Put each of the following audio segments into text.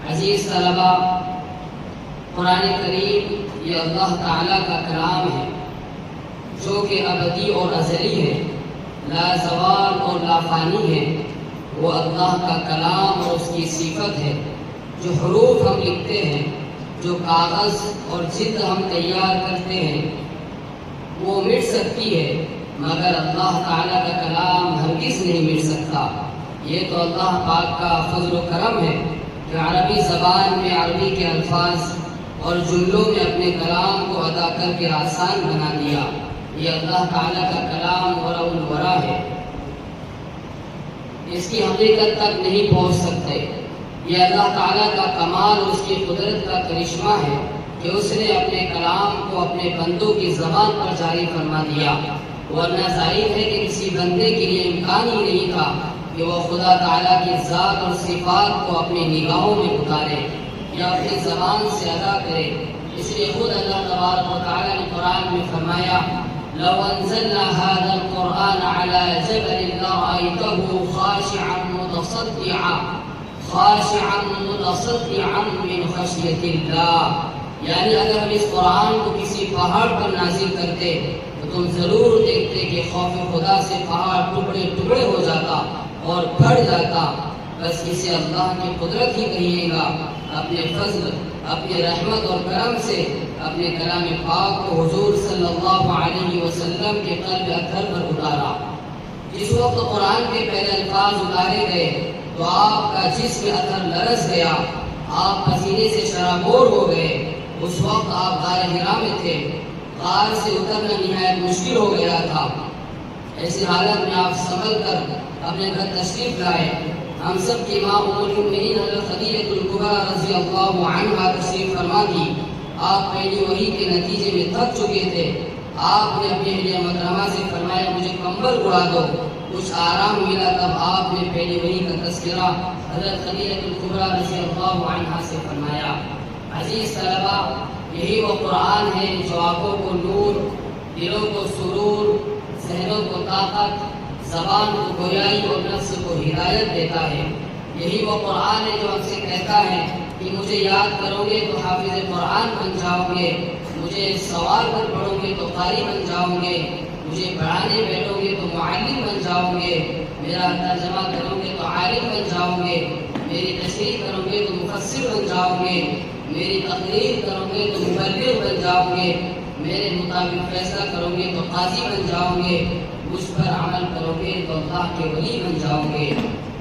عزیز طلبہ، قرآن کریم یہ اللہ تعالیٰ کا کلام ہے جو کہ ابدی اور ازلی ہے، لا زوال اور لا فانی ہے۔ وہ اللہ کا کلام اور اس کی صفت ہے۔ جو حروف ہم لکھتے ہیں، جو کاغذ اور جلد ہم تیار کرتے ہیں، وہ مٹ سکتی ہے، مگر اللہ تعالیٰ کا کلام ہرگز نہیں مٹ سکتا۔ یہ تو اللہ پاک کا فضل و کرم ہے کہ عربی زبان میں عربی کے الفاظ اور جملوں میں اپنے کلام کو ادا کر کے آسان بنا دیا۔ یہ اللہ تعالیٰ کا کلام ورع الورع ہے، اس کی حقیقت تک نہیں پہنچ سکتے۔ یہ اللہ تعالیٰ کا کمال اور اس کی قدرت کا کرشمہ ہے کہ اس نے اپنے کلام کو اپنے بندوں کی زبان پر جاری فرما دیا، ورنہ ظاہر ہے کہ کسی بندے کے لیے امکان ہی نہیں تھا کہ وہ خدا تعالیٰ کی ذات اور صفات کو اپنی نگاہوں میں اتارے یا اپنی زبان سے ادا کرے۔ اس لیے خود اللہ تبارک و تعالیٰ نے قرآن میں فرمایا، لو انزلنا هذا القرآن على جبل لرأيته خاشعا متصدعا من خشية الله، یعنی اگر ہم اس قرآن کو کسی پہاڑ پر نازل کرتے تو تم ضرور دیکھتے کہ خوف خدا سے پہاڑ ٹکڑے ٹکڑے ہو جاتا اور پھٹ جاتا۔ بس اسے اللہ کی قدرت ہی کہیے گا، اپنے فضل، اپنی رحمت اور کرم سے اپنے کلام پاک کو حضور صلی اللہ علیہ وسلم کے قلب اطہر پر اتارا۔ جس وقت قرآن کے پہلے الفاظ اتارے گئے تو آپ کا جسم اطہر لرز گیا، آپ پسینے سے شرابور ہو گئے۔ اس وقت آپ غار حرا میں تھے، غار سے اترنا نہایت مشکل ہو گیا تھا۔ ایسی حالت میں آپ سنبھل کر اپنے گھر تشریف لائے۔ ہم سب کی ماں ام المؤمنین حضرت خدیجہ الکبریٰ رضی اللہ عنہا تشریف فرما تھی۔ آپ پہلی وحی کے نتیجے میں تھک چکے تھے۔ آپ نے اپنی اہلیہ محترمہ سے فرمایا، مجھے کمبل اڑا دو، کچھ آرام ملا۔ تب آپ نے پہلی وحی کا تذکرہ حضرت خدیجہ الکبریٰ رضی اللہ عنہا سے فرمایا۔ عزیز طلبہ، یہی وہ قرآن ہے جو آنکھوں کو نور، دلوں کو سرور، ذہنوں کو طاقت، زبان کو گویائی اور نفس کو ہدایت دیتا ہے۔ یہی وہ قرآن ہے جو ہم سے کہتا ہے کہ مجھے یاد کرو گے تو حافظ قرآن بن جاؤ گے، مجھے سوال کر پڑھو گے تو قاری بن جاؤ گے، مجھے پڑھانے بیٹھو گے تو معلم بن جاؤ گے، میرا ترجمہ کرو گے تو عالم بن جاؤ گے، میری تشریح کرو گے تو مفسر بن جاؤ گے، میری تقریر کرو گے تو مبلغ بن جاؤ گے، میرے مطابق فیصلہ کرو گے تو قاضی بن جاؤ گے، مجھ پر عمل کرو گے تو اللہ کے ولی بن جاؤ گے۔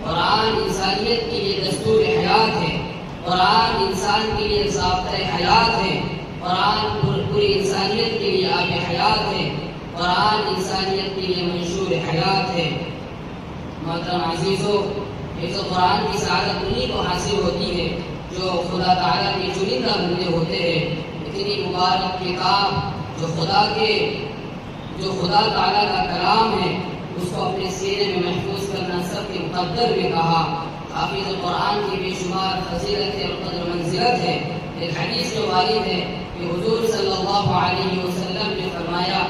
قرآن انسانیت کے لیے دستور حیات ہے، قرآن انسان کے لیے ضابطۂ حیات ہے، قرآن پوری انسانیت کے لیے آب حیات ہے، قرآن انسانیت کے لیے منشور حیات ہے۔ محترم عزیزو، حفظ قرآن کی سعادت انہی کو حاصل ہوتی ہے جو خدا تعالیٰ کے چنندہ بندے ہوتے ہیں۔ اتنی مبارک کتاب جو خدا تعالیٰ کا کلام ہے، اس کو اپنے سینے میں محفوظ کرنا سب کے مقدر میں کہا۔ حافظ قرآن کی بے شمار فضیلت اور قدر منزلت ہے۔ ایک حدیث میں وارد ہے کہ حضور صلی اللہ علیہ وسلم نے فرمایا،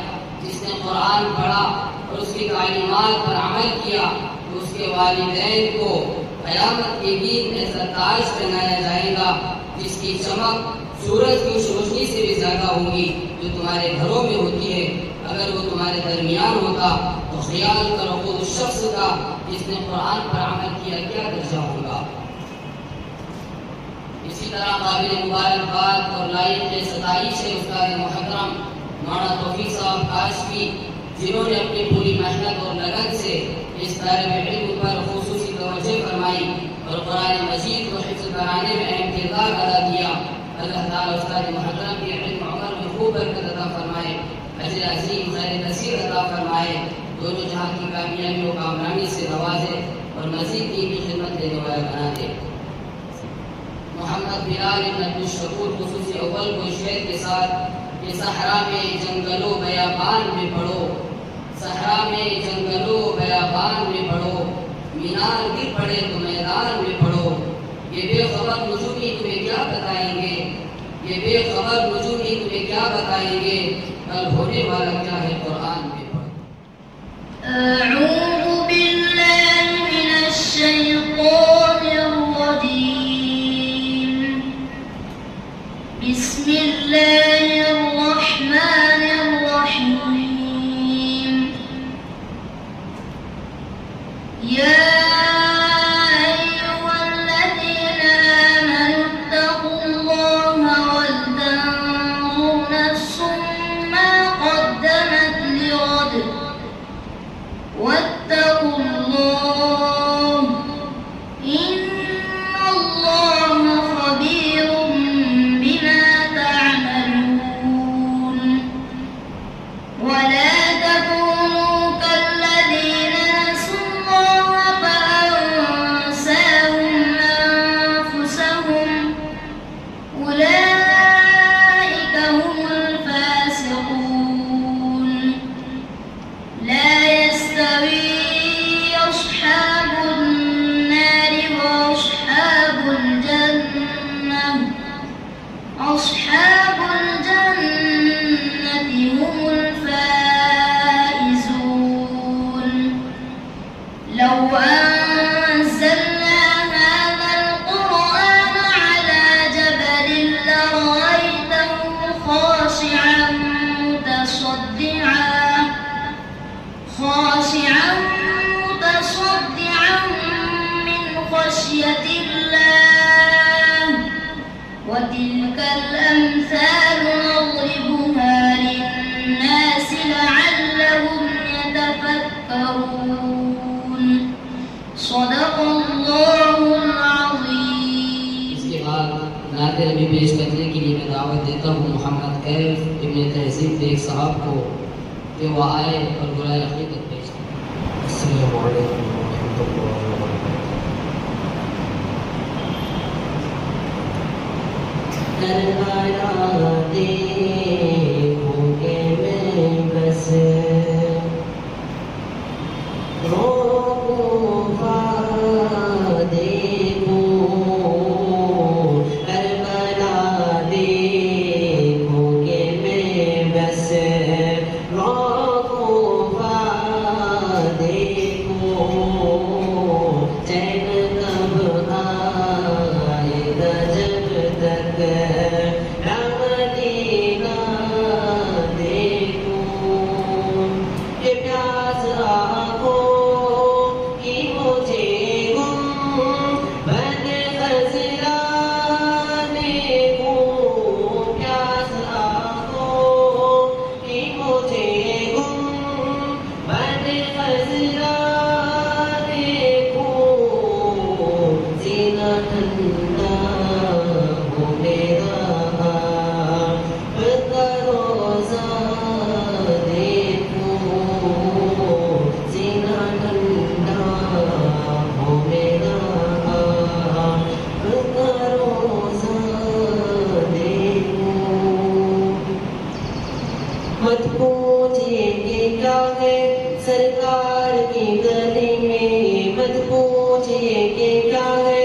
جس نے قرآن پڑھا اور اس کی تعلیمات پر عمل کیا تو اس کے والدین کو قیامت کے دن ایسا تاج پہنایا جائے گا جس کی چمک سورج کی روشنی سے بھی زیادہ ہوگی جو تمہارے گھروں میں ہوتی ہے۔ اگر وہ تمہارے درمیان ہوتا تو خیال کرو وہ اس شخص کا جس نے قرآن پر عمل کیا کیا درجہ ہوگا۔ اسی طرح قابل مبارکباد اور لائق ستائش ہے استاد محترم مولانا توفیق صاحب کاشفی، جنہوں نے اپنی پوری محنت اور لگن سے اس طالب علم پر خصوصی توجہ فرمائی اور قرآن مجید کو حفظ کرانے میں اہم کردار ادا کیا۔ اللہ تعالیٰ استاد محترم کے علم عمر میں خوب برکت عطا فرمائے، اجر عظیم خیر کثیر عطا فرمائے، دونوں جہاں کی کامیابی و کامرانی سے نوازے اور مزید کی خدمت دینے والا بنا دے۔ محمد بلال بن عبدالشکور خصوصی اول کو شعر کے ساتھ، کہ صحرا میں جنگلوں بیابان میں پڑھو، صحرا میں جنگلوں بیابان میں پڑھو، مینار گر پڑے تو میدان میں پڑھو، یہ بے خبر نجومی تمہیں کیا بتائیں گے، یہ بے خبر نجومی تمہیں کیا بتائیں گے، کل ہونے والا کیا ہے قرآن میں پڑھو۔ اعوذ باللہ من الشیطان الرجیم، بسم الله الرحمن الرحيم يا أيها الذين آمنوا اتقوا الله ولتنظر نفس ما قدمت لغد واتقوا الله إن الله خبير بما تعملون ولا تكونوا كالذين نسوا الله فأنساهم أنفسهم أولئك هم الفاسقون لا يستوي أصحاب النار وأصحاب الجنة أصحاب الجنة هم الفائزون لو أنزلنا هذا القرآن على جبل لرأيته خاشعا متصدعا من خشية الله وتلك الأمثال نضربها للناس لعلهم يتفكرون صدق الله العظيم. اس کے بعد نعت نبی پیش کرنے کے لیے میں دعوت دیتا ہوں محمد کیف ابن تہذیب بیگ صاحب کو کہ وہ آئے اور برائے عقیدت پیش کریں. السلام علیکم ورحمۃ اللہ وبرکاتہ. کربلا دیکھوں کہ میں بس کوفہ دیکھوں کربلا دیکھوں کہ میں بس کوفہ دیکھوں چین کب آئے گا جب تک مدینہ دیکھوں یہ پیاس آنکھوں کی مجھے گنبد خضرا دیکھوں پیاس آنکھوں کی مجھے گنبد خضرا دیکھوں سینہ ٹھنڈا ہو میرا روزہ دیکھوں سینہ ٹھنڈا ہو میرا روزہ دیکھوں. مت پوچھئے کہ کیا ہے سرکار کی گلی میں مت پوچھئے کہ کیا ہے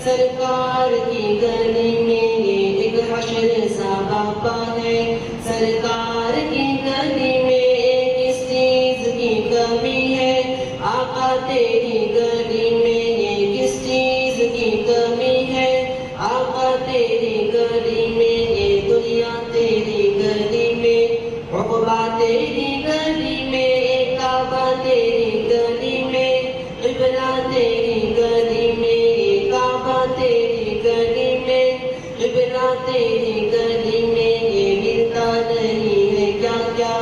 سرکار کی گلی میں ایک حشر سا باپا ہے سرکار کی گلی میں کس چیز کی کمی ہے آقا تیری گلی میں یہ کس چیز کی کمی ہے آقا تیری گلی میں یہ دنیا تیری گلی میں عقبہ تیری گلی میں کعبہ تیری گلی میں قبلہ تیری گلی میں کعبہ تیری گلی میں قبلہ تیری گلی میں یہ ملتا نہیں ہے کیا کیا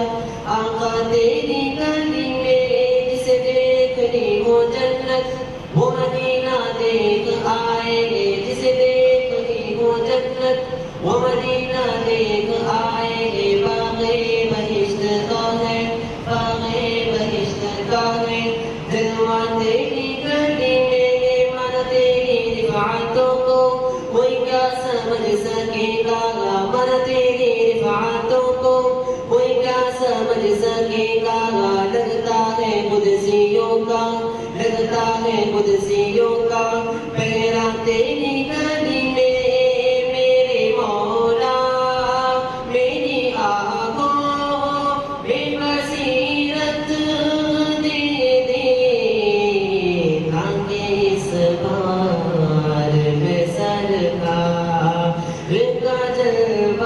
آقا تیری گلی میں جسے دیکھنی ہو جنت وہ مدینہ دیکھ آئے گے جسے دیکھنی ہو جنت وہ مدینہ دیکھ آئے گے باغ بہشت کا ہے باغ بہشت کا ہے جلوہ تیری گلی میں یہ من تیری رفعتوں کو کوئی کیا سمجھ سکے گا من تیری رفعتوں کو کوئی کیا سمجھ سکے گا لگتا ہے قدسیوں کا لگتا ہے قدسیوں کا پہرا تیری گلی میں میرے مولا میری آنکھوں بے بصیرت دے دے تاکہ اس بار میں سرکار کا جلوہ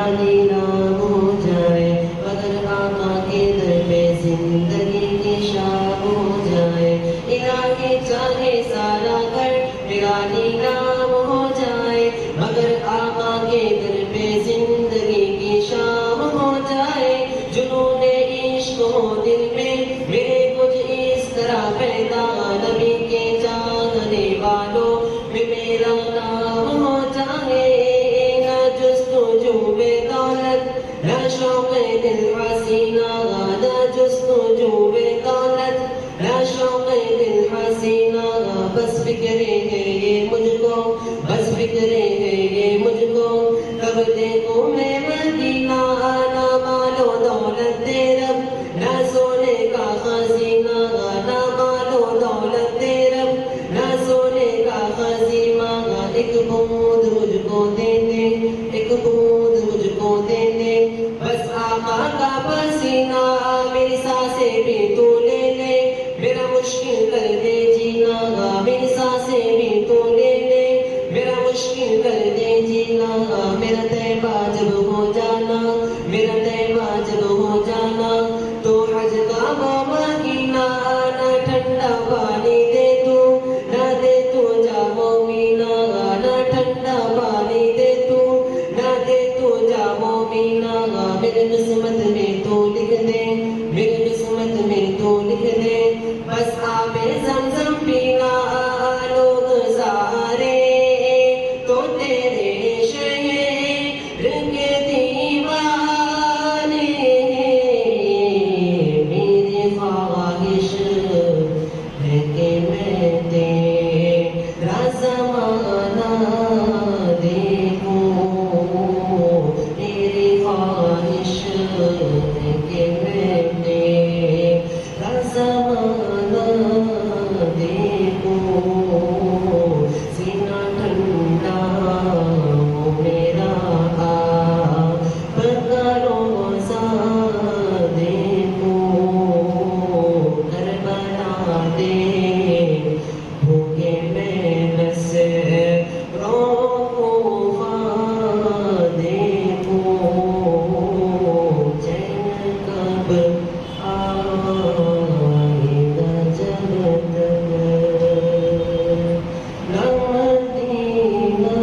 بیگانی نام ہو جائے مگر آقا کے در پہ زندگی کی شام ہو جائے الہی چاہے سارا گھر بیگانی نام ہو جائے مگر آقا کے در پہ زندگی کی شام ہو جائے جنون عشق ہو دل میں میرے کچھ اس طرح پیدا نبی کے چاہنے والوں میں میرا نام ہو جائے نہ جستجو بے دولت نہ شوق دل حسینہ نہ جستجو بے دولت نہ شوق دل حسینہ بس فکر ہے یہ مجھ کو بس فکر ہے یہ مجھ کو کب دیکھوں میں مدینہ نہ مال و دولت دے رب نہ سونے کا خزینہ نہ مال و دولت دے رب نہ سونے کا خزینہ ایک بوند مجھ کو دے دے ایک بوند مجھ کو دے دے بس آقا کا پسینہ میری سانسیں بھی تو لے لے میرا مشکل کر دے جینا میری سانسیں بھی تو لے لے میرا مشکل کر دے جینا میرا طیبہ جب ہو جانا میرا طیبہ جب ہو جانا تو حج کا وہ مدینہ نہ ٹھنڈا پانی دے تو نہ دے تو جا مومنہ نہ ٹھنڈا پانی دے تو نہ دے تو جا مومنہ میرے قسمت میں تو لکھ دے میرے قسمت میں تو لکھ دے بس آب زمزم پینا لوگ سارے تو تیرے شہر کے دیوانے میری خواہش ہے کہ میں تیرا زمانہ دیکھوں میری خواہش ہے کہ میں تیرا زمانہ دیکھوں سینہ ٹھنڈا ہو میرا آپ کا روزہ دیکھوں کربلا دے بھوکے میں بس روکو دیکھوں چین کب آئے گا جب تک نہ مدینہ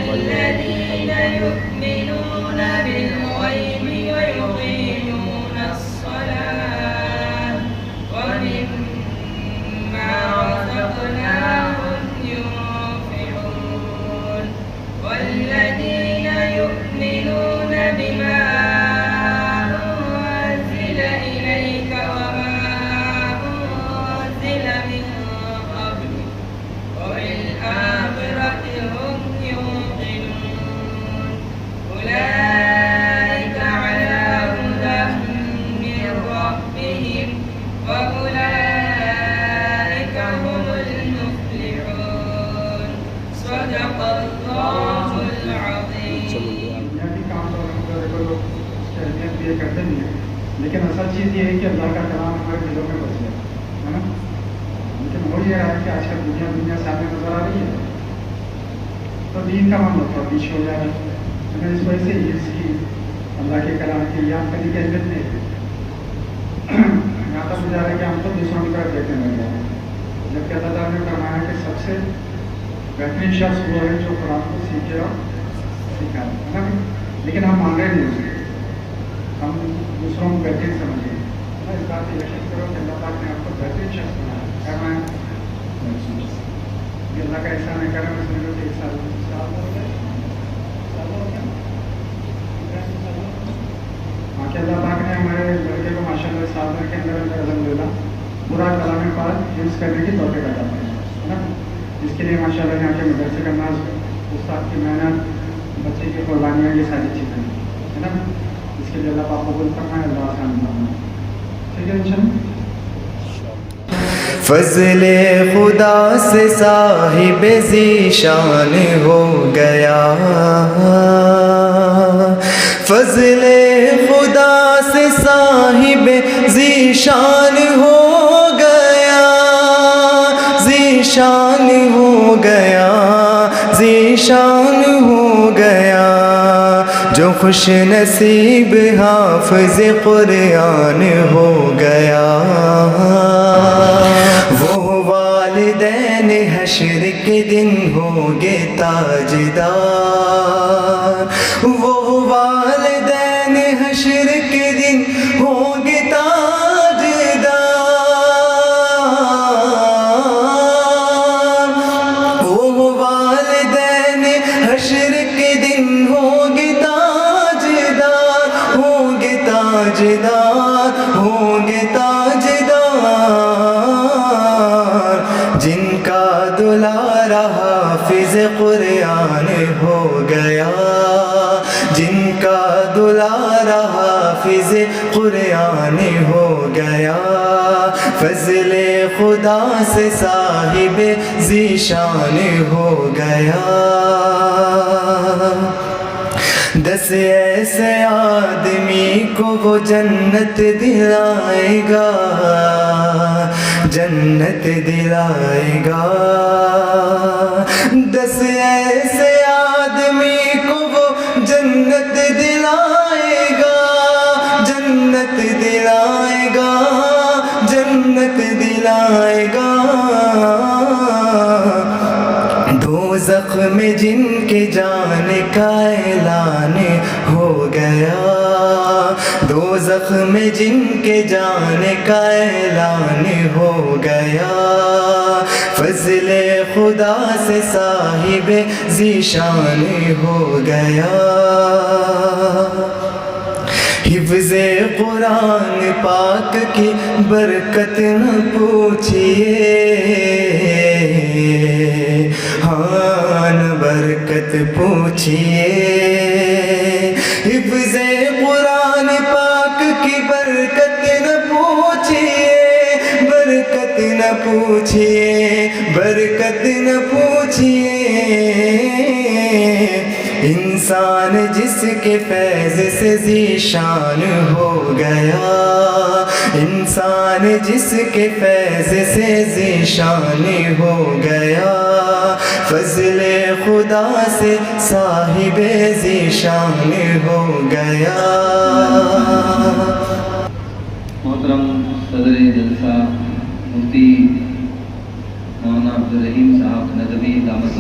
والذين يؤمنون بالغيب ويقيمون الصلاة ومما رزقناهم ينفقون والذين يؤمنون بما أنزل إليك وما أنزل من قبل وبالآخرة هم يوقنون أولئك على هدى من ربهم وأولئك هم المفلحون صدق الله العظيم. دنیا کی کام تو لوگ اس کی اہمیت بھی کرتے نہیں ہیں، لیکن اصل چیز یہ ہے کہ اللہ کا کلام ہمارے دلوں میں بس جائے، ہے نا. لیکن ہو یہ رہا ہے کہ آج کل دنیا سامنے نظر آ رہی ہے تو دین کا معاملہ تھوڑا پیچھے ہو جائے گا. اس وجہ سے اس کی اللہ کے کلام کی یاد کرنے کی اہمیت نہیں ہے. یہاں تک گزارا ہے کہ ہم تو دوسروں کی طرف دیکھنے لگ جائیں، جبکہ اللہ تعالیٰ نے فرمایا کہ سب سے بہترین شخص وہ ہے جو قرآن کو سیکھے اور سکھائے، ہے نا. لیکن ہم مان رہے نہیں اسے، ہم دوسروں کو بہترین سمجھیں. اس بات پہ یقین کرو کہ اللہ پاک نے آپ کو بہترین شخص بنایا ہے. یہ اللہ کا احسان ہے. کرم اس میں ایک سال ہو گیا کہ اللہ پاک نے ہمارے لڑکے کو ماشاء اللہ سال بھر کے اندر الحمد للہ پورا کلام پاک یوز کرنے کی توفیق عطا فرمائی ہے نا. جس کے لیے ماشاء اللہ یہاں کے مدرسے کا ناز، استاد کی محنت، بچے کی قربانیاں، یہ ساری چیزیں ہے نا. اس کے لیے اللہ پاک قبول فرمائے، اللہ آسان فرمائے. ٹھیک ہے انشاءاللہ. فضل خدا سے صاحب ذیشان ہو گیا، فضل خدا سے صاحب ذیشان ہو گیا، ذیشان ہو گیا، ذیشان ہو گیا. جو خوش نصیب حافظ قرآن ہو گیا، وہ والدین حشر کے دن ہوں گے تاجدار، وہ والدین حشر کے دن ہوں گے تاجدار، وہ والدین حشر کے دن ہوں گے تاجدار، ہوں گے تاجدار، ہوں گے تاجدار. جن کا دلارا حافظ قرآن ہو گیا، جن کا دلارا حافظ قرآن ہو گیا، فضل خدا سے صاحب ذیشان ہو گیا. 10 ایسے آدمی کو وہ جنت دلائے گا، جنت دلائے گا. 10 ایسے آدمی کو وہ جنت دلائے گا، جنت دلائے گا، جنت دلائے گا. دوزخ میں جن کے جانے کا اعلان ہو گیا، دوزخ میں جن کے جانے کا اعلان ہو گیا، فضل خدا سے صاحب ذیشان ہو گیا. حفظ قرآن پاک کی برکت نہ پوچھئے، ہاں نہ برکت پوچھئے. حفظ قرآن پاک کی برکت نہ پوچھئے، برکت نہ پوچھئے، برکت نہ پوچھئے. انسان جس کے فیض سے ذیشان ہو گیا، انسان جس کے فیض سے ذیشان ہو گیا، فضل خدا سے صاحب ذیشان ہو گیا. محترم صدر جلسہ مفتی مولانا عبدالرحیم صاحب ندوی دامت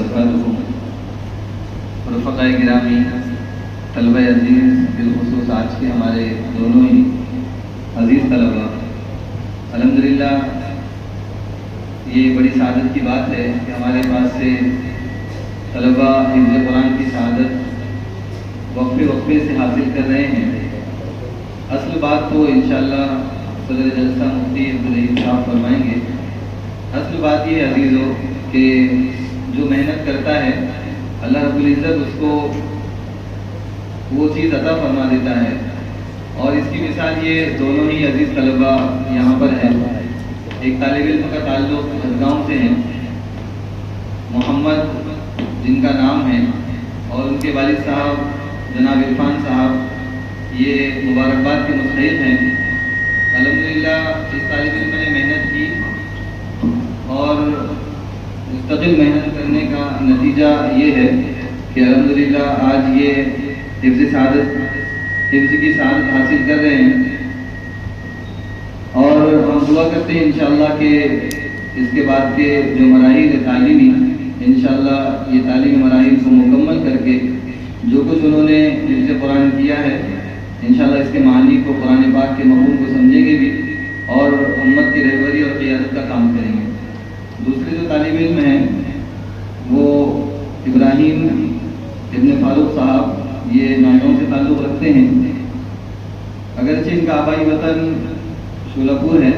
برکاتہ حضرائے گرامی، طلبہ عزیز، بالخصوص آج کے ہمارے دونوں ہی عزیز طلبہ، الحمدللہ یہ بڑی سعادت کی بات ہے کہ ہمارے پاس سے طلبہ حفظ قرآن کی سعادت وقفے سے حاصل کر رہے ہیں۔ اصل بات تو انشاءاللہ صدر جلسہ مفتی عبدالرحیم صاحب فرمائیں گے۔ اصل بات یہ عزیزو کہ جو محنت کرتا ہے اللہ رب العزت اس کو وہ چیز عطا فرما دیتا ہے، اور اس کی مثال یہ دونوں ہی عزیز طلبہ یہاں پر ہیں۔ ایک طالب علم کا تعلق ہدگاؤں سے ہے، محمد جن کا نام ہے، اور ان کے والد صاحب جناب عرفان صاحب یہ مبارکباد کے مستحق ہیں۔ الحمدللہ اس طالب علم نے محنت کی اور مستقل محنت کرنے کا نتیجہ یہ ہے کہ الحمدللہ آج یہ حفظ کی سعادت حاصل کر رہے ہیں، اور ہم دعا کرتے ہیں انشاءاللہ کہ اس کے بعد کے جو مراحل تعلیمی انشاءاللہ یہ تعلیمی مراحل کو مکمل کر کے جو کچھ انہوں نے حفظ قرآن کیا ہے انشاءاللہ اس کے معانی کو قرآن پاک کے مفہوم کو سمجھیں گے بھی اور امت کی رہبری اور قیادت کا کام کریں گے۔ دوسرے جو طالب علم ہیں وہ ابراہیم ابن فاروق صاحب یہ نائگاؤں سے تعلق رکھتے ہیں۔ اگرچہ ان کا آبائی وطن شولپور ہے،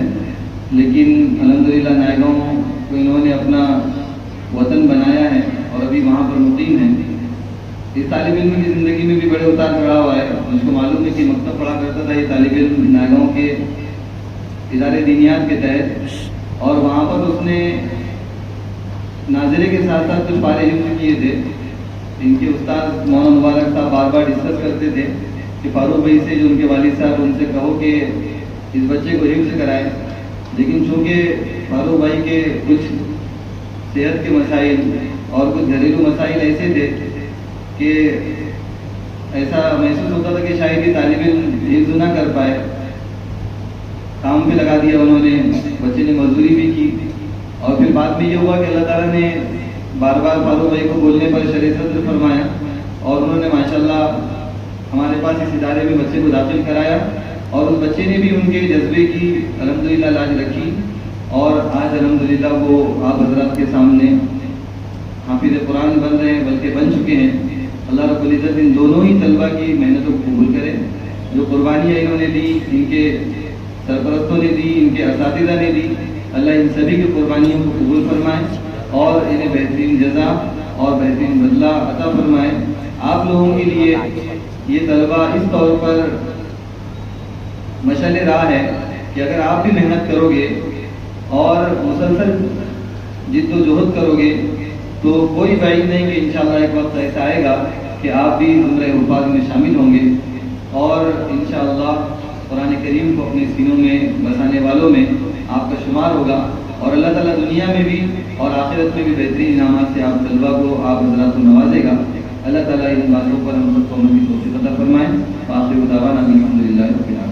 لیکن الحمدللہ نائگاؤں کو انہوں نے اپنا وطن بنایا ہے اور ابھی وہاں پر مقیم ہیں۔ اس طالب علم کی زندگی میں بھی بڑے اتار چڑھاؤ ہے۔ مجھ کو معلوم ہے کہ مکتب پڑھا کرتا تھا یہ طالب علم نائگاؤں کے ادارے دینیات کے تحت، اور وہاں پر اس نے ناظرے کے ساتھ ساتھ کچھ پارے حفظ کیے تھے۔ ان کے استاد مولانا مبارک صاحب بار بار ڈسکس کرتے تھے کہ فاروق بھائی سے جو ان کے والد صاحب ان سے کہو کہ اس بچے کو حفظ کرائے، لیکن چونکہ فاروق بھائی کے کچھ صحت کے مسائل اور کچھ گھریلو مسائل ایسے تھے کہ ایسا محسوس ہوتا تھا کہ شاید یہ طالب علم حفظ نہ کر پائے۔ کام پہ لگا دیا انہوں نے، بچے نے مزدوری بھی کی، اور پھر بعد میں یہ ہوا کہ اللہ تعالیٰ نے بار بار فاروق بھائی کو بولنے پر شرع صدر فرمایا، اور انہوں نے ماشاءاللہ ہمارے پاس اس ادارے میں بچے کو داخل کرایا، اور اس بچے نے بھی ان کے جذبے کی الحمدللہ لاج رکھی، اور آج الحمدللہ وہ آپ حضرات کے سامنے حافظ قرآن بن رہے ہیں، بلکہ بن چکے ہیں۔ اللہ رب العزت ان دونوں ہی طلبہ کی محنتوں کو قبول کرے۔ جو قربانیاں انہوں نے دی، ان کے سرپرستوں نے دی، ان کے اساتذہ نے دی، اللہ ان سبھی کی قربانیوں کو قبول فرمائے اور انہیں بہترین جزا اور بہترین بدلہ عطا فرمائے۔ آپ لوگوں کے لیے یہ طلبہ اس طور پر مشعل راہ ہے کہ اگر آپ بھی محنت کرو گے اور مسلسل جد و جہد کرو گے تو کوئی بعید نہیں کہ انشاءاللہ ایک وقت ایسا آئے گا کہ آپ بھی زمرہ حفاظ میں شامل ہوں گے، اور انشاءاللہ قرآن کریم کو اپنے سینوں میں بسانے والوں میں آپ کا شمار ہوگا، اور اللہ تعالیٰ دنیا میں بھی اور آخرت میں بھی بہترین انعامات سے آپ طلبہ کو آپ حضرات کو نوازے گا۔ اللہ تعالیٰ ان باتوں پر ہم سب کو عمل کی توفیق عطا فرمائے۔ آخر دعوانا الحمدللہ رب العالمین۔